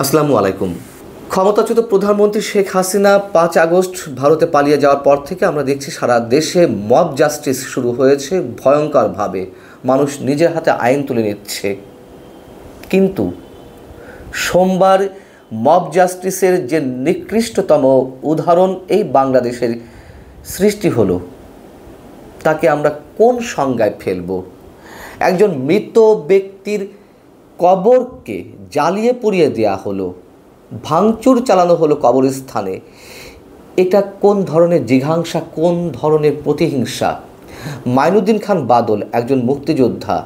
আসসালামু আলাইকুম। ক্ষমতাচ্যুত প্রধানমন্ত্রী শেখ হাসিনা ৫ আগস্ট ভারতে পালিয়ে যাওয়ার পর থেকে আমরা দেখছি সারা দেশে মব জাস্টিস শুরু হয়েছে ভয়ঙ্করভাবে। মানুষ নিজের হাতে আইন তুলে নিচ্ছে। কিন্তু সোমবার মব জাস্টিসের যে নিকৃষ্টতম উদাহরণ এই বাংলাদেশের সৃষ্টি হলো, তাকে আমরা কোন সংজ্ঞায় ফেলব? একজন মৃত ব্যক্তির কবরকে জ্বালিয়ে পুড়িয়ে দেওয়া হলো, ভাঙচুর চালানো হলো কবরস্থানে। এটা কোন ধরনের জিঘাংসা, কোন ধরনের প্রতিহিংসা? মাইনুদ্দিন খান বাদল একজন মুক্তিযোদ্ধা,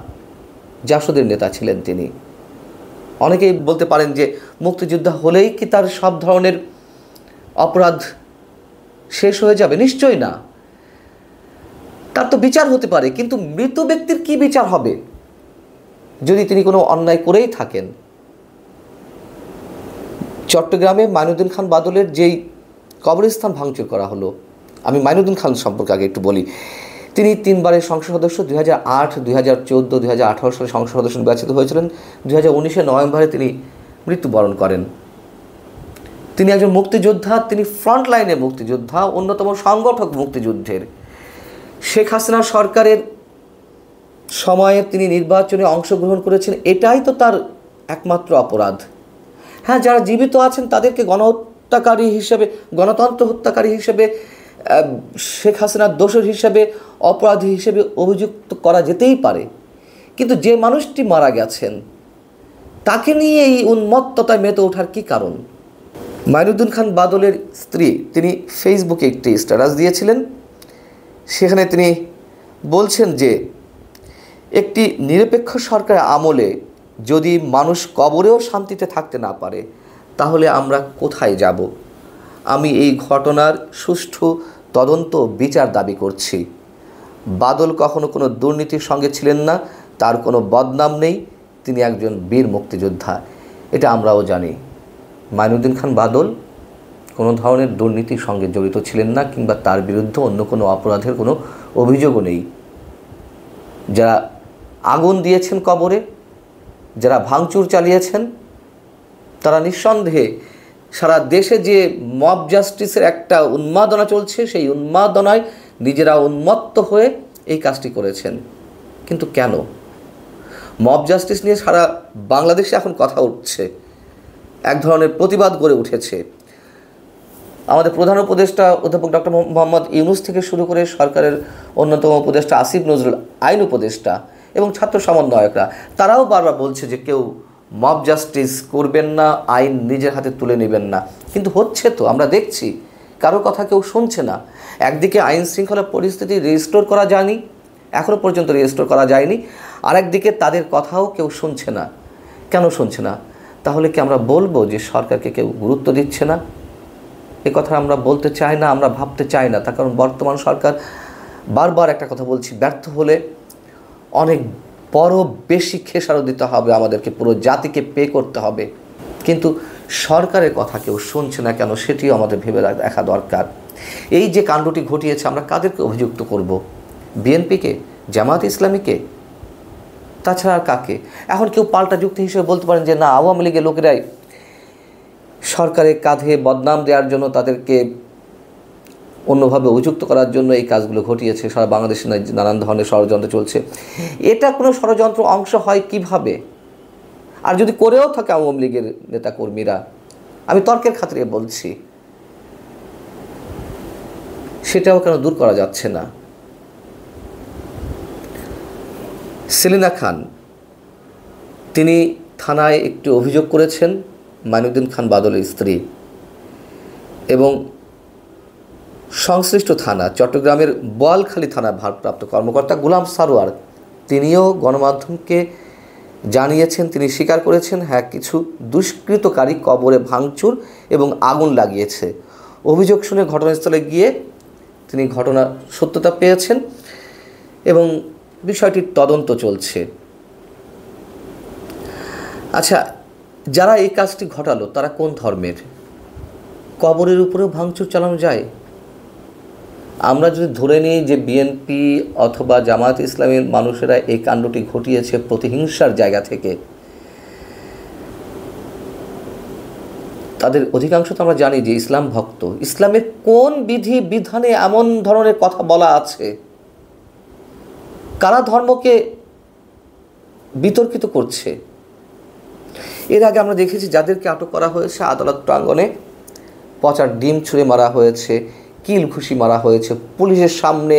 জাসদের নেতা ছিলেন তিনি। অনেকেই বলতে পারেন যে মুক্তিযোদ্ধা হলেই কি তার সব ধরনের অপরাধ শেষ হয়ে যাবে? নিশ্চয়ই না, তার তো বিচার হতে পারে, কিন্তু মৃত ব্যক্তির কি বিচার হবে যদি তিনি কোনো অন্যায় করেই থাকেন? চট্টগ্রামে মাইনুদ্দিন খান বাদলের যেই কবরস্থান ভাঙচুর করা হলো, আমি মাইনুদ্দিন খান সম্পর্কে আগে একটু বলি। তিনি 3 বারের সংসদ সদস্য, 2008, 2014, 2018 সালে সংসদ সদস্য নির্বাচিত হয়েছিলেন। 2019 নভেম্বরে তিনি মৃত্যুবরণ করেন। তিনি একজন মুক্তিযোদ্ধা, তিনি ফ্রন্ট লাইনে মুক্তিযোদ্ধা, অন্যতম সংগঠক মুক্তিযুদ্ধের। শেখ হাসিনা সরকারের সময়ে তিনি নির্বাচনে অংশগ্রহণ করেছেন, এটাই তো তার একমাত্র অপরাধ। হ্যাঁ, যারা জীবিত আছেন তাদেরকে গণহত্যাকারী হিসেবে, গণতন্ত্র হত্যাকারী হিসেবে, শেখ হাসিনার দোষর হিসেবে, অপরাধী হিসেবে অভিযুক্ত করা যেতেই পারে, কিন্তু যে মানুষটি মারা গেছেন তাকে নিয়ে এই উন্মত্ততায় মেতে ওঠার কী কারণ? মাইনুদ্দিন খান বাদলের স্ত্রী তিনি ফেসবুকে একটি স্ট্যাটাস দিয়েছিলেন। সেখানে তিনি বলছেন যে একটি নিরপেক্ষ সরকারের আমলে যদি মানুষ কবরেও শান্তিতে থাকতে না পারে, তাহলে আমরা কোথায় যাব? আমি এই ঘটনার সুষ্ঠু তদন্ত বিচার দাবি করছি। বাদল কখনো কোনো দুর্নীতির সঙ্গে ছিলেন না, তার কোনো বদনাম নেই, তিনি একজন বীর মুক্তিযোদ্ধা, এটা আমরাও জানি। মাইনুদ্দিন খান বাদল কোনো ধরনের দুর্নীতির সঙ্গে জড়িত ছিলেন না, কিংবা তার বিরুদ্ধে অন্য কোনো অপরাধের কোনো অভিযোগও নেই। যারা আগুন দিয়েছেন কবরে, যারা ভাঙচুর চালিয়েছেন, তারা নিঃসন্দেহে সারা দেশে যে মব জাস্টিসের একটা উন্মাদনা চলছে, সেই উন্মাদনায় নিজেরা উন্মত্ত হয়ে এই কাজটি করেছেন। কিন্তু কেন? মব জাস্টিস নিয়ে সারা বাংলাদেশে এখন কথা উঠছে, এক ধরনের প্রতিবাদ গড়ে উঠেছে। আমাদের প্রধান উপদেষ্টা অধ্যাপক ডক্টর মোহাম্মদ ইউনূস থেকে শুরু করে সরকারের অন্যতম উপদেষ্টা আসিফ নজরুল, আইন উপদেষ্টা এবং ছাত্র সমন্বয়করা, তারাও বারবার বলছে যে কেউ মব জাস্টিস করবেন না, আইন নিজের হাতে তুলে নেবেন না। কিন্তু হচ্ছে তো, আমরা দেখছি কারো কথা কেউ শুনছে না। একদিকে আইন শৃঙ্খলা পরিস্থিতি রিস্টোর করা যায়নি, এখনও পর্যন্ত রিস্টোর করা যায়নি, আর একদিকে তাদের কথাও কেউ শুনছে না। কেন শুনছে না? তাহলে কি আমরা বলবো যে সরকারকে কেউ গুরুত্ব দিচ্ছে না? এ কথা আমরা বলতে চাই না, আমরা ভাবতে চাই না। তার কারণ বর্তমান সরকার, বারবার একটা কথা বলছি, ব্যর্থ হলে অনেক বড় বেশি খেসারত দিতে হবে আমাদেরকে, পুরো জাতিকে পে করতে হবে। কিন্তু সরকারের কথা কেউ শুনছে না কেন, সেটিও আমাদের ভেবে দেখা দরকার। এই যে কাণ্ডটি ঘটিয়েছে, আমরা কাদেরকে অভিযুক্ত করব? বিএনপিকে, জামায়াত ইসলামীকে, তাছাড়া আর কাকে? এখন কেউ পাল্টা যুক্তি হিসেবে বলতে পারেন যে না, আওয়ামী লীগের লোকেরাই সরকারের কাঁধে বদনাম দেওয়ার জন্য, তাদেরকে অন্যভাবে অভিযুক্ত করার জন্য এই কাজগুলো ঘটিয়েছে। সারা বাংলাদেশে নানান ধরনের ষড়যন্ত্র চলছে। এটা কোনো ষড়যন্ত্র অংশ হয় কিভাবে? আর যদি করেও থাকে আওয়ামী লীগের নেতাকর্মীরা, আমি তর্কের খাতিরে বলছি, সেটাও কেন দূর করা যাচ্ছে না? সেলিনা খান তিনি থানায় একটি অভিযোগ করেছেন, মাইনুদ্দিন খান বাদলের স্ত্রী, এবং সংশ্লিষ্ট থানা চট্টগ্রামের বোয়ালখালী থানার ভারপ্রাপ্ত কর্মকর্তা গোলাম সারোয়ার, তিনিও গণমাধ্যমকে জানিয়েছেন, তিনি স্বীকার করেছেন, হ্যাঁ, কিছু দুষ্কৃতকারী কবরে ভাঙচুর এবং আগুন লাগিয়েছে। অভিযোগ শুনে ঘটনাস্থলে গিয়ে তিনি ঘটনার সত্যতা পেয়েছেন এবং বিষয়টির তদন্ত চলছে। আচ্ছা, যারা এই কাজটি ঘটালো তারা কোন ধর্মের? কবরের উপরেও ভাঙচুর চালানো যায়? আমরা যদি ধরে নিই যে বিএনপি অথবা জামায়াত ইসলামের মানুষেরা এই কাণ্ডটি ঘটিয়েছে প্রতিহিংসার জায়গা থেকে, তাদের অধিকাংশ তো আমরা জানি যে ইসলাম ভক্ত। ইসলামের কোন বিধি বিধানে এমন ধরনের কথা বলা আছে? কারা ধর্মকে বিতর্কিত করছে? এর আগে আমরা দেখেছি যাদেরকে আটক করা হয়েছে আদালত প্রাঙ্গণে পচার ডিম ছুঁড়ে মারা হয়েছে, কিল ঘুষি মারা হয়েছে, পুলিশের সামনে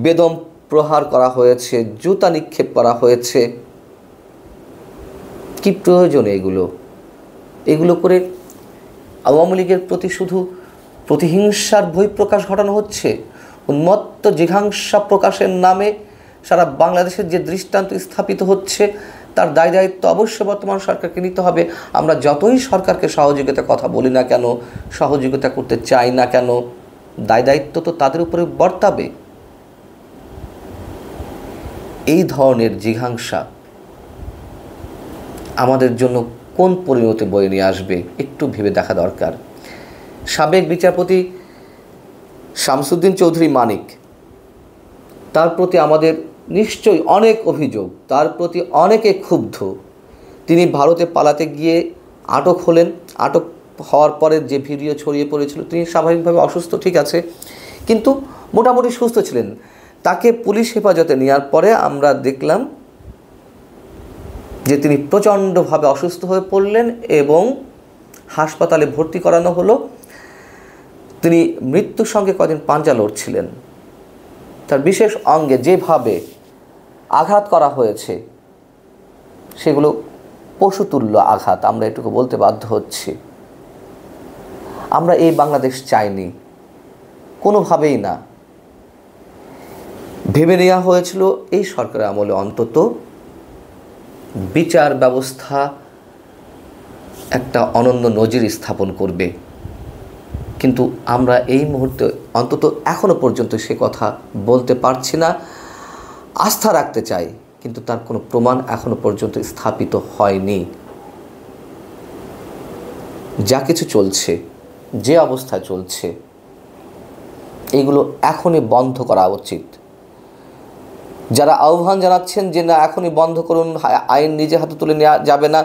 বেদম প্রহার করা হয়েছে, জুতা নিক্ষেপ করা হয়েছে। কি প্রয়োজন এগুলো করে আওয়ামী লীগের প্রতি শুধু প্রতিহিংসার বহিঃপ্রকাশ ঘটানো হচ্ছে? উন্মত্ত জিঘাংসা প্রকাশের নামে সারা বাংলাদেশের যে দৃষ্টান্ত স্থাপিত হচ্ছে তার দায় দায়িত্ব অবশ্যই বর্তমান সরকারকে নিতে হবে। আমরা যতই সরকারকে সহযোগিতার কথা বলি না কেন, সহযোগিতা করতে চাই না কেন, দায় দায়িত্ব তো তাদের উপরে বর্তাবে। এই ধরনের জিঘাংসা আমাদের জন্য কোন পরিণতি বয়ে নিয়ে আসবে একটু ভেবে দেখা দরকার। সাবেক বিচারপতি শামসুদ্দিন চৌধুরী মানিক, তার প্রতি আমাদের নিশ্চয়ই অনেক অভিযোগ, তার প্রতি অনেকে ক্ষুব্ধ। তিনি ভারতে পালাতে গিয়ে আটক হলেন। আটক হওয়ার পরে যে ভিডিও ছড়িয়ে পড়েছিল, তিনি স্বাভাবিকভাবে অসুস্থ, ঠিক আছে, কিন্তু মোটামুটি সুস্থ ছিলেন। তাকে পুলিশ হেফাজতে নেওয়ার পরে আমরা দেখলাম যে তিনি প্রচণ্ডভাবে অসুস্থ হয়ে পড়লেন এবং হাসপাতালে ভর্তি করানো হলো। তিনি মৃত্যুর সঙ্গে কদিন পাঞ্জা লড়ছিলেন। তার বিশেষ অঙ্গে যেভাবে আঘাত করা হয়েছে সেগুলো পশুতুল্য আঘাত, আমরা এটুকু বলতে বাধ্য হচ্ছি। আমরা এই বাংলাদেশ চাইনি, কোনোভাবেই না। ভেবে নেওয়া হয়েছিল এই সরকারের আমলে অন্তত বিচার ব্যবস্থা একটা অনন্য নজির স্থাপন করবে, কিন্তু আমরা এই মুহূর্তে অন্তত এখনো পর্যন্ত সে কথা বলতে পারছি না। আস্থা রাখতে চাই, কিন্তু তার কোনো প্রমাণ এখনো পর্যন্ত স্থাপিত হয়নি। যা কিছু চলছে, যে অবস্থায় চলছে, এগুলো এখনই বন্ধ করা উচিত। যারা আহ্বান জানাচ্ছেন যে না এখনই বন্ধ করুন, আইন নিজে হাতে তুলে নেওয়া যাবে না,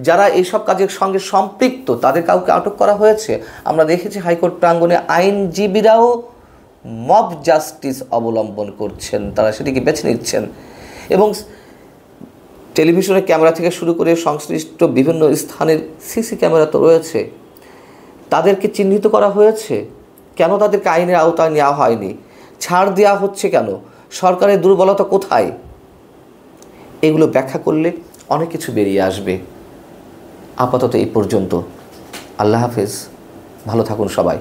যারা এইসব কাজের সঙ্গে সম্পৃক্ত তাদের কাউকে আটক করা হয়েছে। আমরা দেখেছি হাইকোর্ট প্রাঙ্গণে আইনজীবীরাও মব জাস্টিস অবলম্বন করছেন, তারা সেটিকে বেছে নিচ্ছেন। এবং টেলিভিশনের ক্যামেরা থেকে শুরু করে সংশ্লিষ্ট বিভিন্ন স্থানের সিসি ক্যামেরা তো রয়েছে, তাদেরকে চিহ্নিত করা হয়েছে। কেন তাদেরকে আইনের আওতায় নেওয়া হয়নি? ছাড় দেওয়া হচ্ছে কেন? সরকারের দুর্বলতা কোথায়? এগুলো ব্যাখ্যা করলে অনেক কিছু বেরিয়ে আসবে। আপাতত এই পর্যন্ত। আল্লাহ হাফেজ, ভালো থাকুন সবাই।